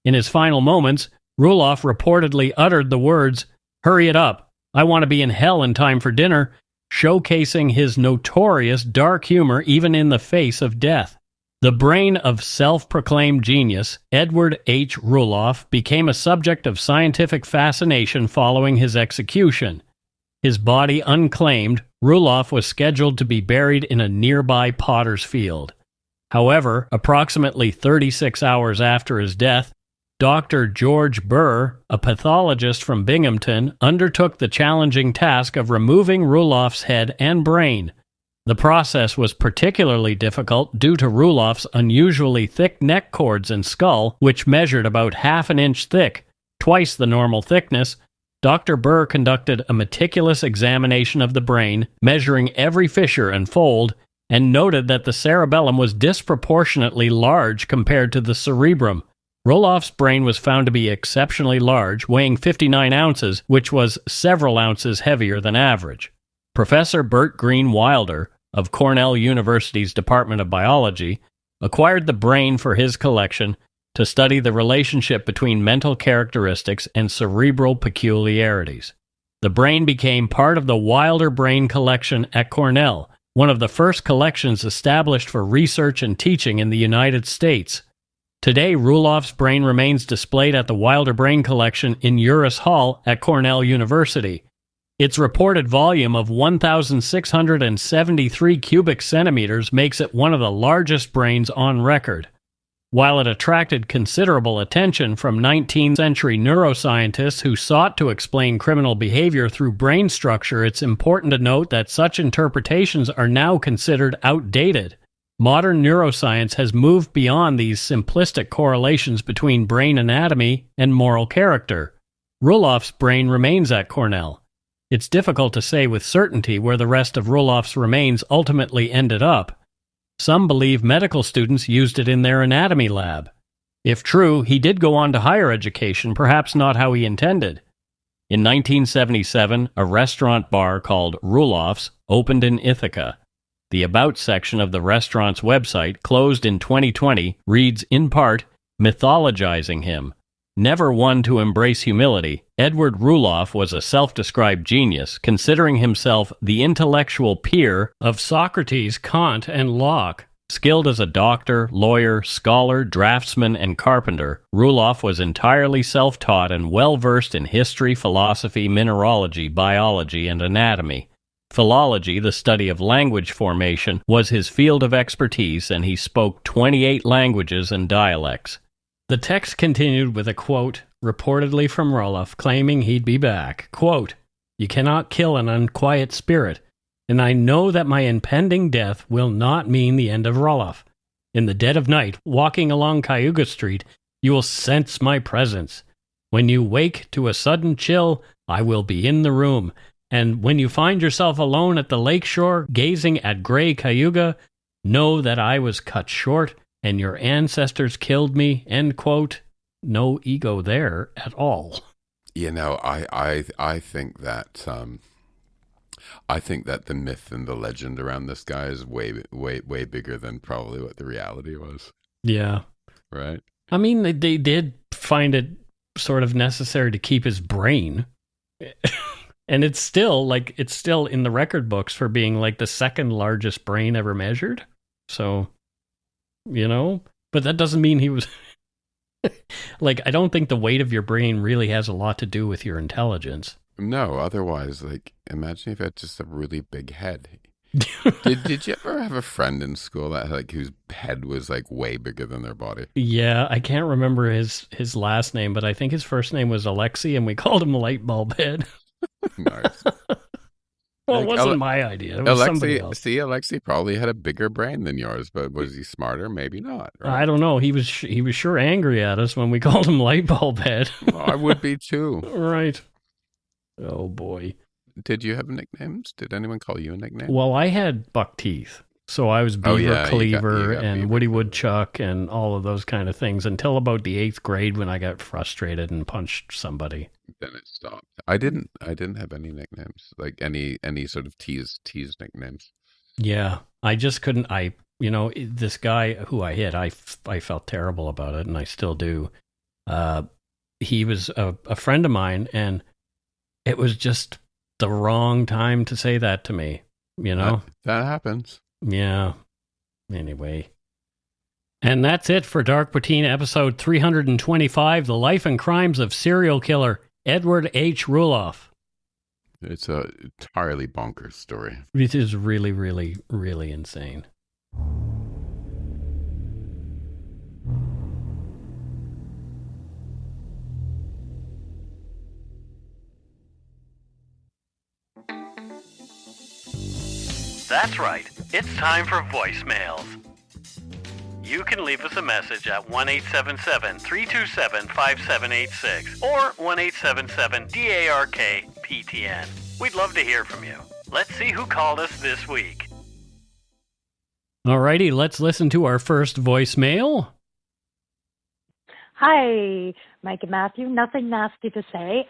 In his final moments, Rulloff reportedly uttered the words, "Hurry it up. I want to be in hell in time for dinner," showcasing his notorious dark humor even in the face of death. The brain of self-proclaimed genius, Edward H. Rulloff, became a subject of scientific fascination following his execution. His body unclaimed, Rulloff was scheduled to be buried in a nearby potter's field. However, approximately 36 hours after his death, Dr. George Burr, a pathologist from Binghamton, undertook the challenging task of removing Rulloff's head and brain. The process was particularly difficult due to Rulloff's unusually thick neck cords and skull, which measured about half an inch thick, twice the normal thickness. Dr. Burr conducted a meticulous examination of the brain, measuring every fissure and fold, and noted that the cerebellum was disproportionately large compared to the cerebrum. Rulloff's brain was found to be exceptionally large, weighing 59 ounces, which was several ounces heavier than average. Professor Bert Green Wilder, of Cornell University's Department of Biology, acquired the brain for his collection to study the relationship between mental characteristics and cerebral peculiarities. The brain became part of the Wilder Brain Collection at Cornell, one of the first collections established for research and teaching in the United States. Today, Rulloff's brain remains displayed at the Wilder Brain Collection in Uris Hall at Cornell University. Its reported volume of 1,673 cubic centimeters makes it one of the largest brains on record. While it attracted considerable attention from 19th century neuroscientists who sought to explain criminal behavior through brain structure, it's important to note that such interpretations are now considered outdated. Modern neuroscience has moved beyond these simplistic correlations between brain anatomy and moral character. Rulloff's brain remains at Cornell. It's difficult to say with certainty where the rest of Rulloff's remains ultimately ended up. Some believe medical students used it in their anatomy lab. If true, he did go on to higher education, perhaps not how he intended. In 1977, a restaurant bar called Rulloff's opened in Ithaca. The About section of the restaurant's website, closed in 2020, reads in part, mythologizing him. Never one to embrace humility, Edward Rulloff was a self-described genius, considering himself the intellectual peer of Socrates, Kant, and Locke. Skilled as a doctor, lawyer, scholar, draftsman, and carpenter, Rulloff was entirely self-taught and well-versed in history, philosophy, mineralogy, biology, and anatomy. Philology, the study of language formation, was his field of expertise, and he spoke 28 languages and dialects. The text continued with a quote, reportedly from Rulloff, claiming he'd be back. Quote, "You cannot kill an unquiet spirit, and I know that my impending death will not mean the end of Rulloff. In the dead of night, walking along Cayuga Street, you will sense my presence. When you wake to a sudden chill, I will be in the room. And when you find yourself alone at the lake shore, gazing at gray Cayuga, know that I was cut short, and your ancestors killed me," end quote. No ego there at all.
You know, I think that the myth and the legend around this guy is way bigger than probably what the reality was.
Yeah.
Right?
I mean, they did find it sort of necessary to keep his brain. And it's still in the record books for being like the second largest brain ever measured. So, but that doesn't mean he was like, I don't think the weight of your brain really has a lot to do with your intelligence.
No, otherwise, like, imagine if you had just a really big head. Did you ever have a friend in school that whose head was like way bigger than their body?
Yeah, I can't remember his last name, but I think his first name was Alexi, and we called him Light Bulb Head.
Nice.
Well, it wasn't my idea. It was somebody else.
See, Alexi probably had a bigger brain than yours, but was he smarter? Maybe not. Right?
I don't know. He was sure angry at us when we called him Light Bulb Head.
Well, I would be too.
Right. Oh boy.
Did you have nicknames? Did anyone call you a nickname?
Well, I had Buck Teeth. So I was Beaver Cleaver and Beaver. Woody Woodchuck and all of those kind of things until about the 8th grade when I got frustrated and punched somebody.
Then it stopped. I didn't have any nicknames, like any sort of tease nicknames.
Yeah, I just couldn't. This guy who I hit, I felt terrible about it, and I still do. He was a friend of mine, and it was just the wrong time to say that to me.
That happens.
Yeah. Anyway. And that's it for Dark Poutine episode 325, The Life and Crimes of Serial Killer Edward H. Rulloff.
It's a entirely bonkers story.
It is really, really, really insane.
That's right. It's time for voicemails. You can leave us a message at 1-877-327-5786 or 1-877-DARK-PTN. We'd love to hear from you. Let's see who called us this week.
Alrighty, let's listen to our first voicemail.
Hi, Mike and Matthew. Nothing nasty to say.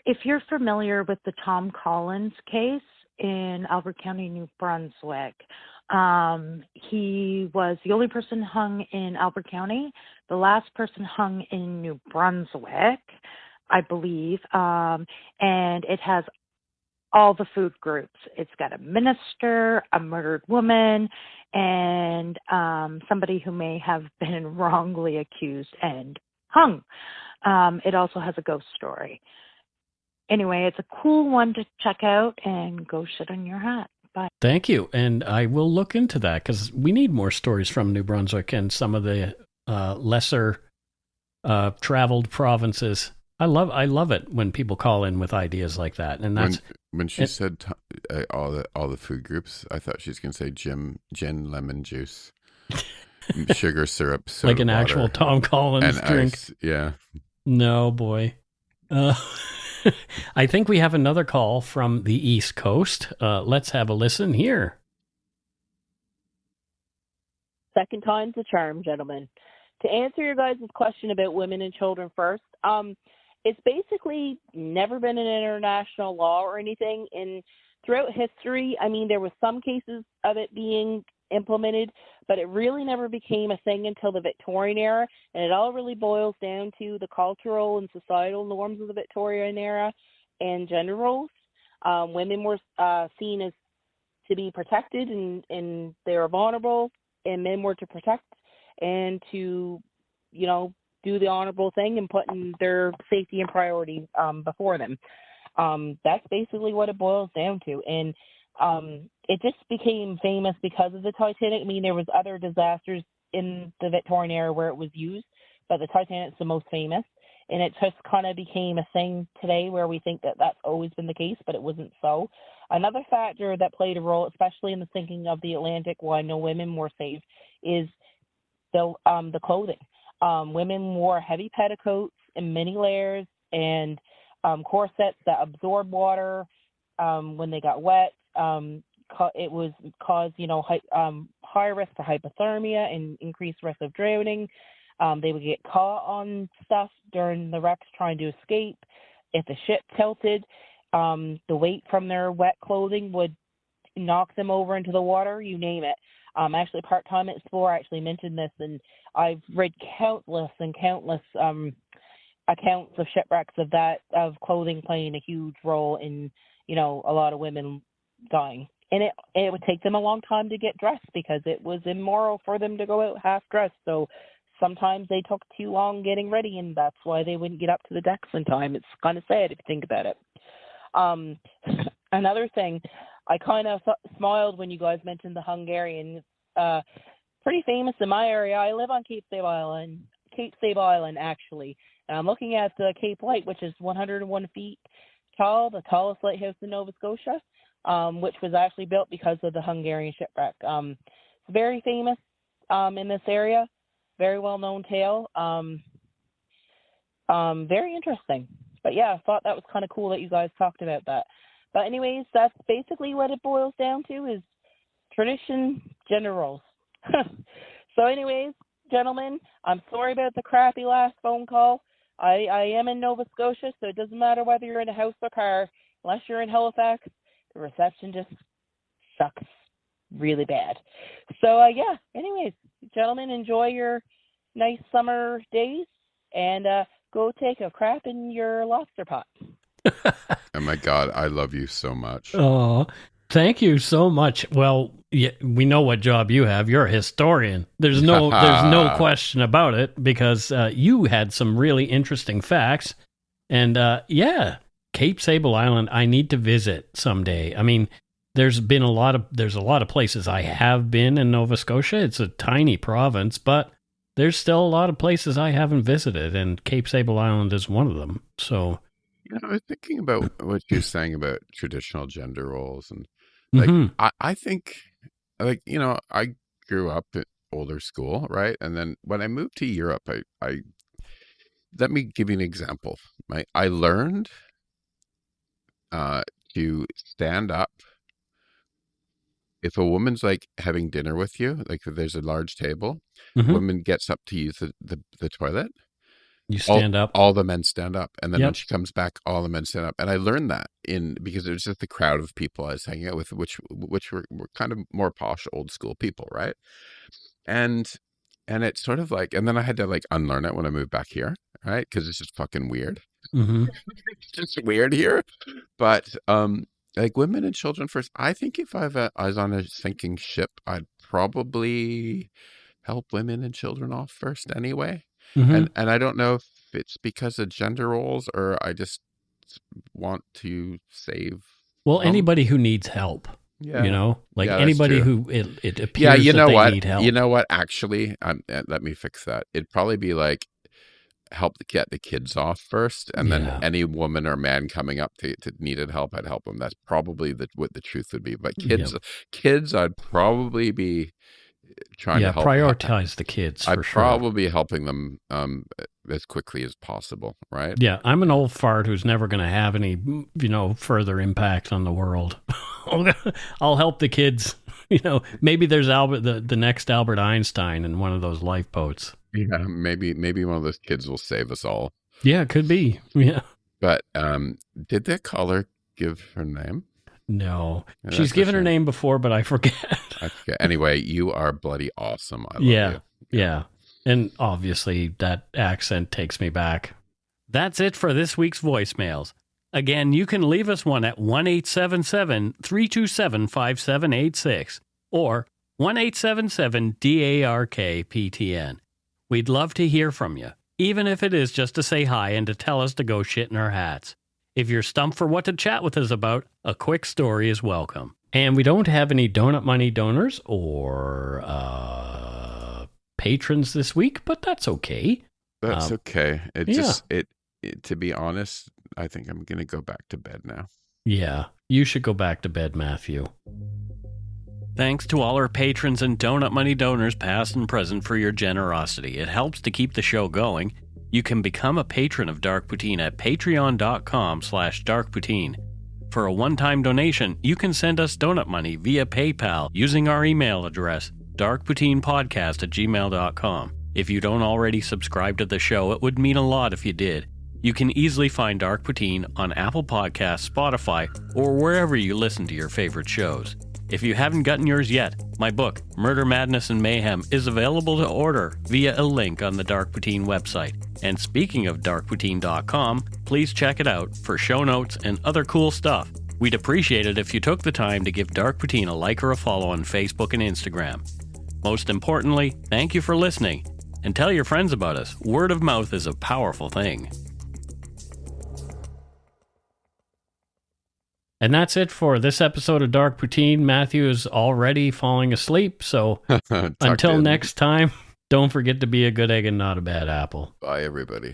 If you're familiar with the Tom Collins case in Albert County, New Brunswick, He was the only person hung in Albert County, the last person hung in New Brunswick, I believe, and it has all the food groups. It's got a minister, a murdered woman, and somebody who may have been wrongly accused and hung. It also has a ghost story. Anyway, it's a cool one to check out, and go shit on your hat. Bye.
Thank you. And I will look into that because we need more stories from New Brunswick and some of the lesser traveled provinces. I love it when people call in with ideas like that. And that's
when she said all the food groups, I thought she was going to say gin, lemon juice, sugar syrup, soda
like an
water,
actual Tom Collins
and
drink.
ice. Yeah.
No, boy. I think we have another call from the East Coast. Let's have a listen here.
Second time's the charm, gentlemen. To answer your guys' question about women and children first, it's basically never been an international law or anything. And throughout history, I mean, there was some cases of it being implemented, but it really never became a thing until the Victorian era. And it all really boils down to the cultural and societal norms of the Victorian era and gender roles. Women were seen as to be protected and they were vulnerable, and men were to protect and to, do the honorable thing and putting their safety and priority before them. That's basically what it boils down to. And it just became famous because of the Titanic. I mean, there was other disasters in the Victorian era where it was used, but the Titanic's the most famous. And it just kind of became a thing today where we think that that's always been the case, but it wasn't so. Another factor that played a role, especially in the sinking of the Atlantic, why no women were saved, is the clothing. Women wore heavy petticoats and many layers and corsets that absorb water when they got wet. It was caused, high risk for hypothermia and increased risk of drowning. They would get caught on stuff during the wrecks trying to escape. If the ship tilted, the weight from their wet clothing would knock them over into the water, you name it. Actually, Part-Time Explorer actually mentioned this, and I've read countless accounts of shipwrecks of clothing playing a huge role in, a lot of women dying. And it would take them a long time to get dressed because it was immoral for them to go out half dressed. So sometimes they took too long getting ready, and that's why they wouldn't get up to the decks in time. It's kind of sad if you think about it. Another thing, I kind of smiled when you guys mentioned the Hungarian. Pretty famous in my area. I live on Cape Sable Island, actually. And I'm looking at the Cape Light, which is 101 feet tall, the tallest lighthouse in Nova Scotia, which was actually built because of the Hungarian shipwreck. It's very famous in this area. Very well-known tale. Very interesting. But yeah, I thought that was kind of cool that you guys talked about that. But anyways, that's basically what it boils down to is tradition, gender roles. So anyways, gentlemen, I'm sorry about the crappy last phone call. I am in Nova Scotia, so it doesn't matter whether you're in a house or car. Unless you're in Halifax, the reception just sucks really bad. So yeah, anyways, gentlemen, enjoy your nice summer days and go take a crap in your lobster pot.
Oh my God, I love you so much.
Oh, thank you so much. Well, yeah, we know what job you have. You're a historian. There's no question about it because you had some really interesting facts. And yeah, Cape Sable Island, I need to visit someday. I mean, there's a lot of places I have been in Nova Scotia. It's a tiny province, but there's still a lot of places I haven't visited, and Cape Sable Island is one of them. So
I was thinking about what you're saying about traditional gender roles, and like I think, like I grew up at older school, right? And then when I moved to Europe, I let me give you an example. Right? I learned to stand up if a woman's like having dinner with you, like if there's a large table, woman gets up to use the toilet.
You stand up.
All the men stand up. And then
Yep.
when she comes back, all the men stand up. And I learned that because it was just the crowd of people I was hanging out with, which were kind of more posh, old school people, right? And it's sort of like, and then I had to like unlearn it when I moved back here, right? Because it's just fucking weird.
Mm-hmm.
It's just weird here. But like women and children first. I think if I was on a sinking ship, I'd probably help women and children off first anyway.
Mm-hmm.
And I don't know if it's because of gender roles or I just want to save.
Anybody who needs help,
yeah,
like
yeah,
anybody
true.
who it appears
you know
that
what?
they need help.
You know what? Actually, let me fix that. It'd probably be like help to get the kids off first, and then any woman or man coming up to needed help, I'd help them. That's probably what the truth would be. But kids, I'd probably be trying to help.
Prioritize the kids.
I'd probably be helping them as quickly as possible, right?
Yeah, I'm an old fart who's never going to have any, further impact on the world. I'll help the kids. Maybe there's the next Albert Einstein in one of those lifeboats.
Yeah, maybe one of those kids will save us all.
Yeah, it could be. Yeah.
But did that caller give her name?
No. She's given her name before, but I forget.
Anyway, you are bloody awesome. I love you.
Yeah. And obviously that accent takes me back. That's it for this week's voicemails. Again, you can leave us one at 1-877-327-5786 or 1-877-DARK-PTN. We'd love to hear from you, even if it is just to say hi and to tell us to go shit in our hats. If you're stumped for what to chat with us about, a quick story is welcome. And we don't have any donut money donors or patrons this week, but that's okay.
That's okay. To be honest, I think I'm going to go back to bed now.
Yeah, you should go back to bed, Matthew. Thanks to all our patrons and donut money donors, past and present, for your generosity. It helps to keep the show going. You can become a patron of Dark Poutine at patreon.com/darkpoutine. For a one-time donation, you can send us donut money via PayPal using our email address, darkpoutinepodcast@gmail.com. If you don't already subscribe to the show, it would mean a lot if you did. You can easily find Dark Poutine on Apple Podcasts, Spotify, or wherever you listen to your favorite shows. If you haven't gotten yours yet, my book, Murder, Madness, and Mayhem, is available to order via a link on the Dark Poutine website. And speaking of darkpoutine.com, please check it out for show notes and other cool stuff. We'd appreciate it if you took the time to give Dark Poutine a like or a follow on Facebook and Instagram. Most importantly, thank you for listening, and tell your friends about us. Word of mouth is a powerful thing. And that's it for this episode of Dark Poutine. Matthew is already falling asleep, so until next time, don't forget to be a good egg and not a bad apple.
Bye, everybody.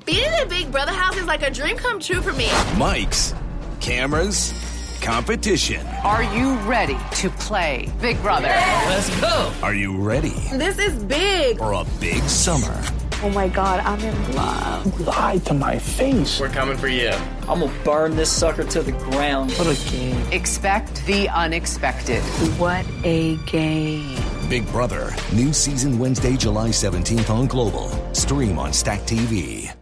Being in a Big Brother house is like a dream come true for me.
Mics, cameras, competition.
Are you ready to play Big Brother?
Let's go.
Are you ready
This is big.
for a big summer?
Oh my God, I'm in love.
You lied to my face.
We're coming for you.
I'm gonna burn this sucker to the ground.
What a game.
Expect the unexpected.
What a game.
Big Brother, new season Wednesday, July 17th on Global. Stream on Stack TV.